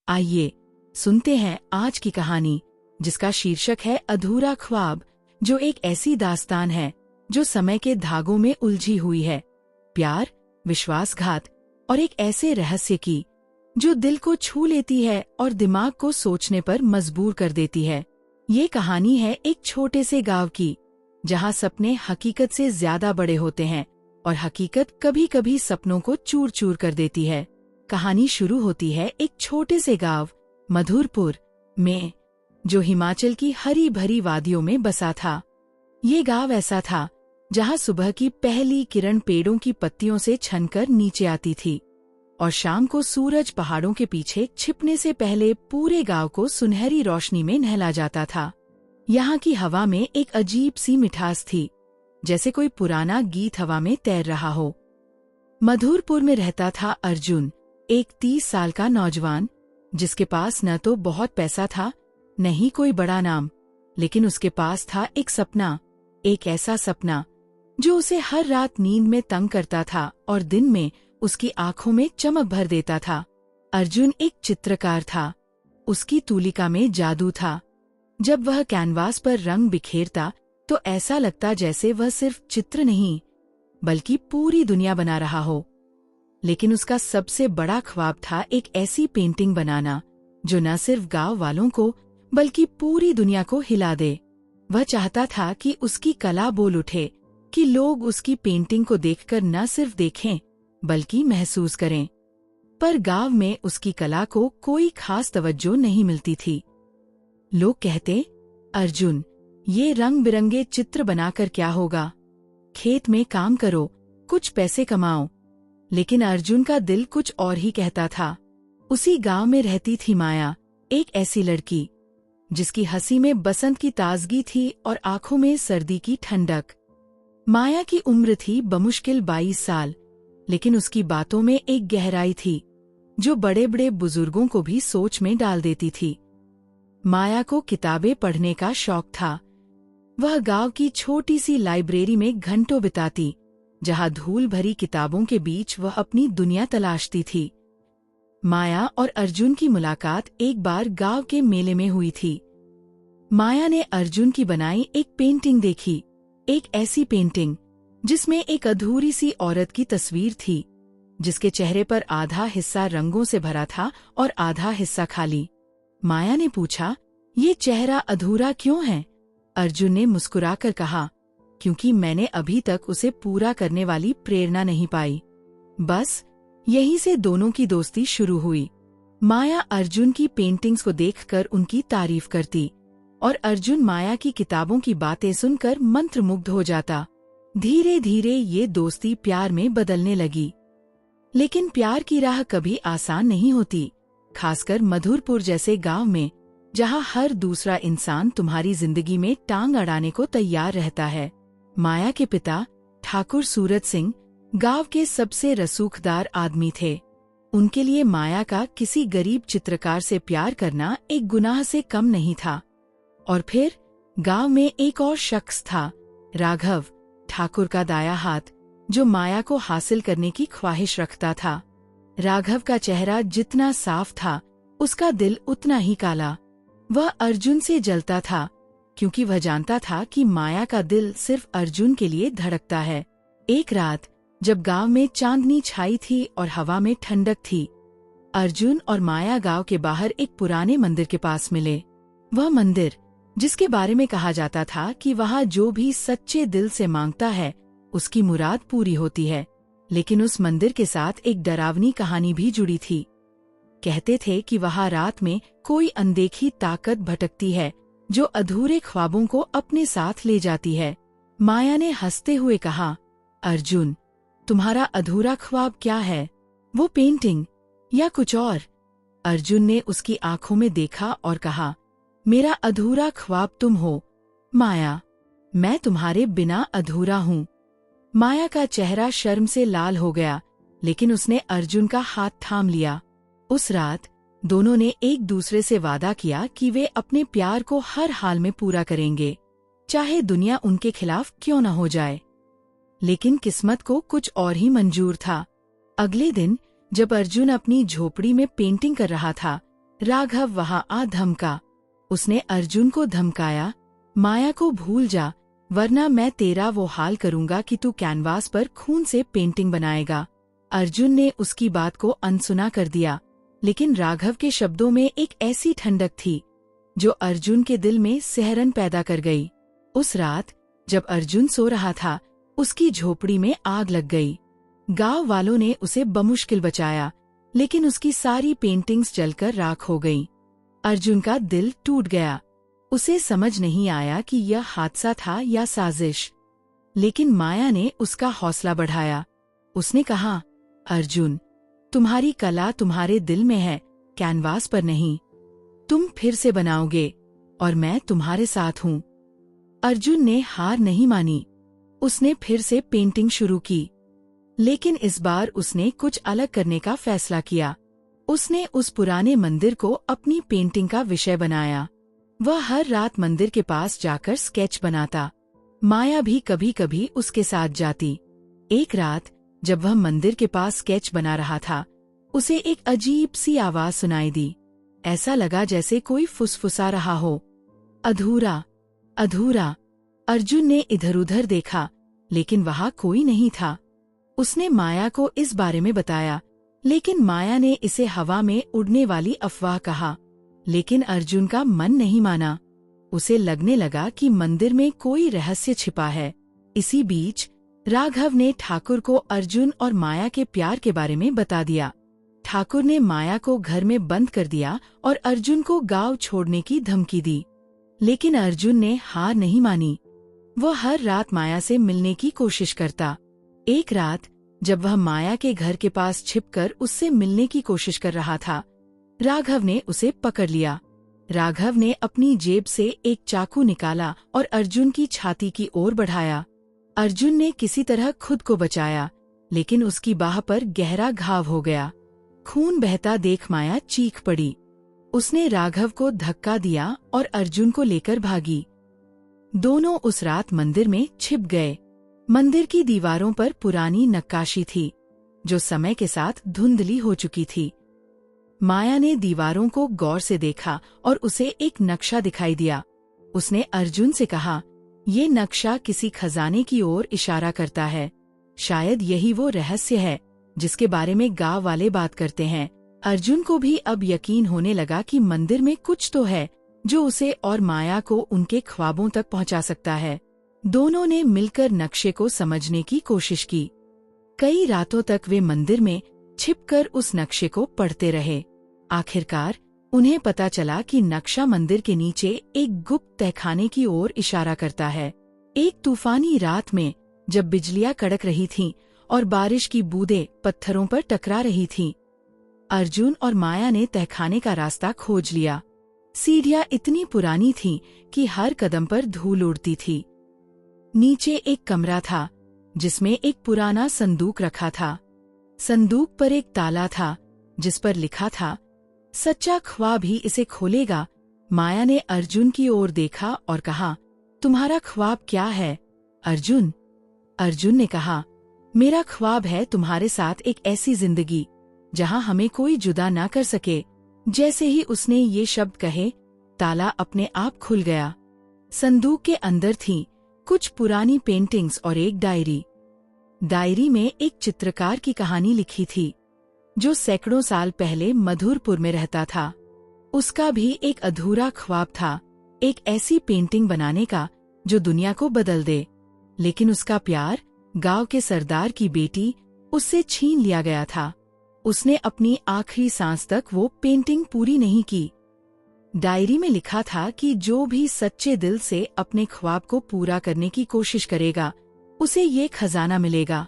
आइए सुनते हैं आज की कहानी, जिसका शीर्षक है अधूरा ख्वाब, जो एक ऐसी दास्तान है जो समय के धागों में उलझी हुई है। प्यार, विश्वासघात और एक ऐसे रहस्य की जो दिल को छू लेती है और दिमाग को सोचने पर मजबूर कर देती है। ये कहानी है एक छोटे से गांव की, जहां सपने हकीकत से ज्यादा बड़े होते हैं और हकीकत कभी कभी सपनों को चूर चूर कर देती है। कहानी शुरू होती है एक छोटे से गांव मधुरपुर में, जो हिमाचल की हरी भरी वादियों में बसा था। ये गांव ऐसा था जहां सुबह की पहली किरण पेड़ों की पत्तियों से छनकर नीचे आती थी और शाम को सूरज पहाड़ों के पीछे छिपने से पहले पूरे गांव को सुनहरी रोशनी में नहला जाता था। यहाँ की हवा में एक अजीब सी मिठास थी, जैसे कोई पुराना गीत हवा में तैर रहा हो। मधुरपुर में रहता था अर्जुन, एक 30 साल का नौजवान, जिसके पास न तो बहुत पैसा था, न ही कोई बड़ा नाम, लेकिन उसके पास था एक सपना, एक ऐसा सपना जो उसे हर रात नींद में तंग करता था और दिन में उसकी आंखों में चमक भर देता था। अर्जुन एक चित्रकार था। उसकी तूलिका में जादू था। जब वह कैनवास पर रंग बिखेरता तो ऐसा लगता जैसे वह सिर्फ चित्र नहीं, बल्कि पूरी दुनिया बना रहा हो। लेकिन उसका सबसे बड़ा ख्वाब था एक ऐसी पेंटिंग बनाना जो न सिर्फ गांव वालों को बल्कि पूरी दुनिया को हिला दे। वह चाहता था कि उसकी कला बोल उठे, कि लोग उसकी पेंटिंग को देखकर न सिर्फ देखें बल्कि महसूस करें। पर गांव में उसकी कला को कोई खास तवज्जो नहीं मिलती थी। लोग कहते, अर्जुन, ये रंग बिरंगे चित्र बनाकर क्या होगा? खेत में काम करो, कुछ पैसे कमाओ। लेकिन अर्जुन का दिल कुछ और ही कहता था। उसी गांव में रहती थी माया, एक ऐसी लड़की जिसकी हंसी में बसंत की ताजगी थी और आंखों में सर्दी की ठंडक। माया की उम्र थी बमुश्किल 22 साल, लेकिन उसकी बातों में एक गहराई थी जो बड़े बड़े बुजुर्गों को भी सोच में डाल देती थी। माया को किताबें पढ़ने का शौक था। वह गांव की छोटी सी लाइब्रेरी में घंटों बिताती, जहां धूल भरी किताबों के बीच वह अपनी दुनिया तलाशती थी। माया और अर्जुन की मुलाकात एक बार गांव के मेले में हुई थी। माया ने अर्जुन की बनाई एक पेंटिंग देखी, एक ऐसी पेंटिंग जिसमें एक अधूरी सी औरत की तस्वीर थी, जिसके चेहरे पर आधा हिस्सा रंगों से भरा था और आधा हिस्सा खाली। माया ने पूछा, ये चेहरा अधूरा क्यों है? अर्जुन ने मुस्कुराकर कहा, क्योंकि मैंने अभी तक उसे पूरा करने वाली प्रेरणा नहीं पाई। बस यहीं से दोनों की दोस्ती शुरू हुई। माया अर्जुन की पेंटिंग्स को देखकर उनकी तारीफ करती और अर्जुन माया की किताबों की बातें सुनकर मंत्रमुग्ध हो जाता। धीरे धीरे ये दोस्ती प्यार में बदलने लगी। लेकिन प्यार की राह कभी आसान नहीं होती, खासकर मधुरपुर जैसे गांव में, जहां हर दूसरा इंसान तुम्हारी जिंदगी में टांग अड़ाने को तैयार रहता है। माया के पिता ठाकुर सूरत सिंह गांव के सबसे रसूखदार आदमी थे। उनके लिए माया का किसी गरीब चित्रकार से प्यार करना एक गुनाह से कम नहीं था। और फिर गांव में एक और शख्स था, राघव, ठाकुर का दाया हाथ, जो माया को हासिल करने की ख्वाहिश रखता था। राघव का चेहरा जितना साफ था, उसका दिल उतना ही काला। वह अर्जुन से जलता था, क्योंकि वह जानता था कि माया का दिल सिर्फ अर्जुन के लिए धड़कता है। एक रात जब गांव में चांदनी छाई थी और हवा में ठंडक थी, अर्जुन और माया गांव के बाहर एक पुराने मंदिर के पास मिले। वह मंदिर, जिसके बारे में कहा जाता था कि वहां जो भी सच्चे दिल से मांगता है उसकी मुराद पूरी होती है, लेकिन उस मंदिर के साथ एक डरावनी कहानी भी जुड़ी थी। कहते थे कि वहां रात में कोई अनदेखी ताकत भटकती है जो अधूरे ख्वाबों को अपने साथ ले जाती है। माया ने हंसते हुए कहा, अर्जुन, तुम्हारा अधूरा ख्वाब क्या है? वो पेंटिंग या कुछ और? अर्जुन ने उसकी आंखों में देखा और कहा, मेरा अधूरा ख्वाब तुम हो, माया। मैं तुम्हारे बिना अधूरा हूँ। माया का चेहरा शर्म से लाल हो गया, लेकिन उसने अर्जुन का हाथ थाम लिया। उस रात दोनों ने एक दूसरे से वादा किया कि वे अपने प्यार को हर हाल में पूरा करेंगे, चाहे दुनिया उनके खिलाफ क्यों न हो जाए। लेकिन किस्मत को कुछ और ही मंजूर था। अगले दिन जब अर्जुन अपनी झोपड़ी में पेंटिंग कर रहा था, राघव वहां आ धमका। उसने अर्जुन को धमकाया, माया को भूल जा, वरना मैं तेरा वो हाल करूंगा कि तू कैनवास पर खून से पेंटिंग बनाएगा। अर्जुन ने उसकी बात को अनसुना कर दिया, लेकिन राघव के शब्दों में एक ऐसी ठंडक थी जो अर्जुन के दिल में सिहरन पैदा कर गई। उस रात जब अर्जुन सो रहा था, उसकी झोपड़ी में आग लग गई। गांव वालों ने उसे बमुश्किल बचाया, लेकिन उसकी सारी पेंटिंग्स जलकर राख हो गईं। अर्जुन का दिल टूट गया। उसे समझ नहीं आया कि यह हादसा था या साजिश। लेकिन माया ने उसका हौसला बढ़ाया। उसने कहा, अर्जुन, तुम्हारी कला तुम्हारे दिल में है, कैनवास पर नहीं। तुम फिर से बनाओगे और मैं तुम्हारे साथ हूँ। अर्जुन ने हार नहीं मानी। उसने फिर से पेंटिंग शुरू की, लेकिन इस बार उसने कुछ अलग करने का फैसला किया। उसने उस पुराने मंदिर को अपनी पेंटिंग का विषय बनाया। वह हर रात मंदिर के पास जाकर स्केच बनाता। माया भी कभी कभी उसके साथ जाती। एक रात जब वह मंदिर के पास स्केच बना रहा था, उसे एक अजीब सी आवाज सुनाई दी। ऐसा लगा जैसे कोई फुसफुसा रहा हो, अधूरा, अधूरा। अर्जुन ने इधर उधर देखा, लेकिन वहां कोई नहीं था। उसने माया को इस बारे में बताया, लेकिन माया ने इसे हवा में उड़ने वाली अफवाह कहा। लेकिन अर्जुन का मन नहीं माना। उसे लगने लगा कि मंदिर में कोई रहस्य छिपा है। इसी बीच राघव ने ठाकुर को अर्जुन और माया के प्यार के बारे में बता दिया। ठाकुर ने माया को घर में बंद कर दिया और अर्जुन को गांव छोड़ने की धमकी दी। लेकिन अर्जुन ने हार नहीं मानी। वह हर रात माया से मिलने की कोशिश करता। एक रात जब वह माया के घर के पास छिपकर उससे मिलने की कोशिश कर रहा था, राघव ने उसे पकड़ लिया। राघव ने अपनी जेब से एक चाकू निकाला और अर्जुन की छाती की ओर बढ़ाया। अर्जुन ने किसी तरह खुद को बचाया, लेकिन उसकी बाह पर गहरा घाव हो गया। खून बहता देख माया चीख पड़ी। उसने राघव को धक्का दिया और अर्जुन को लेकर भागी। दोनों उस रात मंदिर में छिप गए। मंदिर की दीवारों पर पुरानी नक्काशी थी, जो समय के साथ धुंधली हो चुकी थी। माया ने दीवारों को गौर से देखा और उसे एक नक्शा दिखाई दिया। उसने अर्जुन से कहा, ये नक्शा किसी खजाने की ओर इशारा करता है। शायद यही वो रहस्य है जिसके बारे में गांव वाले बात करते हैं। अर्जुन को भी अब यकीन होने लगा कि मंदिर में कुछ तो है जो उसे और माया को उनके ख्वाबों तक पहुंचा सकता है। दोनों ने मिलकर नक्शे को समझने की कोशिश की। कई रातों तक वे मंदिर में छिपकर उस नक्शे को पढ़ते रहे। आखिरकार उन्हें पता चला कि नक्शा मंदिर के नीचे एक गुप्त तहखाने की ओर इशारा करता है। एक तूफानी रात में जब बिजलियां कड़क रही थीं और बारिश की बूंदें पत्थरों पर टकरा रही थीं, अर्जुन और माया ने तहखाने का रास्ता खोज लिया। सीढ़ियां इतनी पुरानी थीं कि हर कदम पर धूल उड़ती थी। नीचे एक कमरा था जिसमें एक पुराना संदूक रखा था। संदूक पर एक ताला था जिस पर लिखा था, सच्चा ख्वाब ही इसे खोलेगा। माया ने अर्जुन की ओर देखा और कहा, तुम्हारा ख्वाब क्या है अर्जुन? अर्जुन ने कहा, मेरा ख्वाब है तुम्हारे साथ एक ऐसी जिंदगी जहां हमें कोई जुदा ना कर सके। जैसे ही उसने ये शब्द कहे, ताला अपने आप खुल गया। संदूक के अंदर थीं कुछ पुरानी पेंटिंग्स और एक डायरी। डायरी में एक चित्रकार की कहानी लिखी थी जो सैकड़ों साल पहले मधुरपुर में रहता था। उसका भी एक अधूरा ख्वाब था, एक ऐसी पेंटिंग बनाने का जो दुनिया को बदल दे। लेकिन उसका प्यार, गांव के सरदार की बेटी, उससे छीन लिया गया था। उसने अपनी आखिरी सांस तक वो पेंटिंग पूरी नहीं की। डायरी में लिखा था कि जो भी सच्चे दिल से अपने ख्वाब को पूरा करने की कोशिश करेगा, उसे ये खजाना मिलेगा।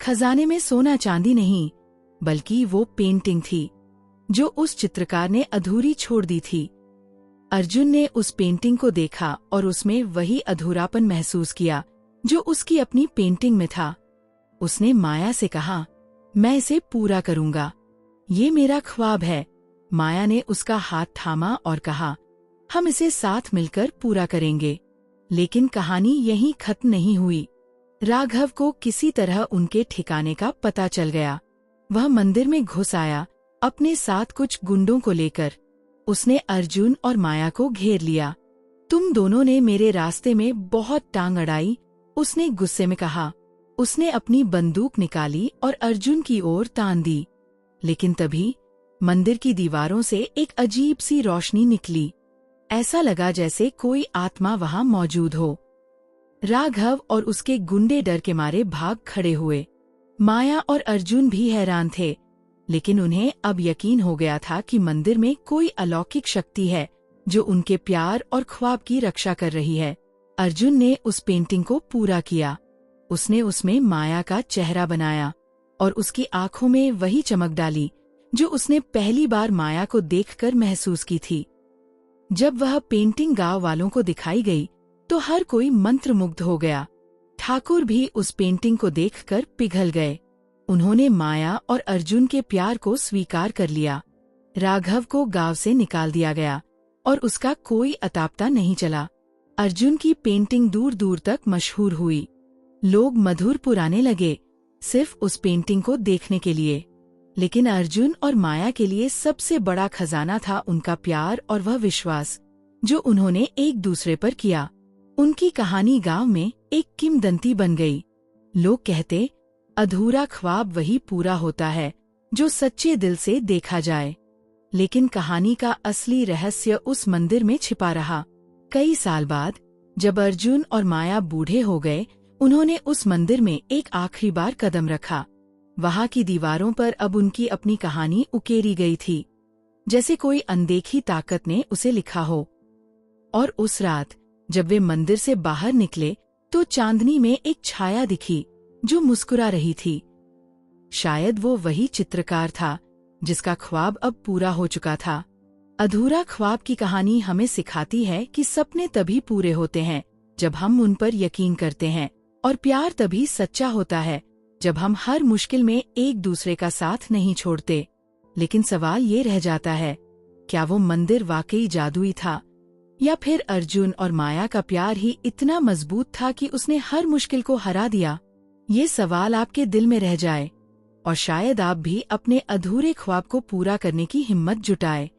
खजाने में सोना चांदी नहीं, बल्कि वो पेंटिंग थी जो उस चित्रकार ने अधूरी छोड़ दी थी। अर्जुन ने उस पेंटिंग को देखा और उसमें वही अधूरापन महसूस किया जो उसकी अपनी पेंटिंग में था। उसने माया से कहा, मैं इसे पूरा करूंगा, ये मेरा ख्वाब है। माया ने उसका हाथ थामा और कहा, हम इसे साथ मिलकर पूरा करेंगे। लेकिन कहानी यहीं खत्म नहीं हुई। राघव को किसी तरह उनके ठिकाने का पता चल गया। वह मंदिर में घुस आया, अपने साथ कुछ गुंडों को लेकर। उसने अर्जुन और माया को घेर लिया। तुम दोनों ने मेरे रास्ते में बहुत टांग अड़ाई, उसने गुस्से में कहा। उसने अपनी बंदूक निकाली और अर्जुन की ओर तान दी। लेकिन तभी मंदिर की दीवारों से एक अजीब सी रोशनी निकली। ऐसा लगा जैसे कोई आत्मा वहां मौजूद हो। राघव और उसके गुंडे डर के मारे भाग खड़े हुए। माया और अर्जुन भी हैरान थे, लेकिन उन्हें अब यकीन हो गया था कि मंदिर में कोई अलौकिक शक्ति है जो उनके प्यार और ख्वाब की रक्षा कर रही है। अर्जुन ने उस पेंटिंग को पूरा किया। उसने उसमें माया का चेहरा बनाया और उसकी आंखों में वही चमक डाली जो उसने पहली बार माया को देखकर महसूस की थी। जब वह पेंटिंग गांव वालों को दिखाई गई तो हर कोई मंत्रमुग्ध हो गया। ठाकुर भी उस पेंटिंग को देखकर पिघल गए। उन्होंने माया और अर्जुन के प्यार को स्वीकार कर लिया। राघव को गांव से निकाल दिया गया और उसका कोई अतापता नहीं चला। अर्जुन की पेंटिंग दूर दूर तक मशहूर हुई। लोग मधुरपुर आने लगे सिर्फ उस पेंटिंग को देखने के लिए। लेकिन अर्जुन और माया के लिए सबसे बड़ा खजाना था उनका प्यार और वह विश्वास जो उन्होंने एक दूसरे पर किया। उनकी कहानी गांव में एक किंवदंती बन गई। लोग कहते, अधूरा ख्वाब वही पूरा होता है जो सच्चे दिल से देखा जाए। लेकिन कहानी का असली रहस्य उस मंदिर में छिपा रहा। कई साल बाद जब अर्जुन और माया बूढ़े हो गए, उन्होंने उस मंदिर में एक आखिरी बार कदम रखा। वहां की दीवारों पर अब उनकी अपनी कहानी उकेरी गई थी, जैसे कोई अनदेखी ताकत ने उसे लिखा हो। और उस रात जब वे मंदिर से बाहर निकले तो चांदनी में एक छाया दिखी जो मुस्कुरा रही थी। शायद वो वही चित्रकार था जिसका ख्वाब अब पूरा हो चुका था। अधूरा ख्वाब की कहानी हमें सिखाती है कि सपने तभी पूरे होते हैं जब हम उन पर यकीन करते हैं, और प्यार तभी सच्चा होता है जब हम हर मुश्किल में एक दूसरे का साथ नहीं छोड़ते। लेकिन सवाल ये रह जाता है, क्या वो मंदिर वाकई जादुई था, या फिर अर्जुन और माया का प्यार ही इतना मजबूत था कि उसने हर मुश्किल को हरा दिया? ये सवाल आपके दिल में रह जाए और शायद आप भी अपने अधूरे ख्वाब को पूरा करने की हिम्मत जुटाए।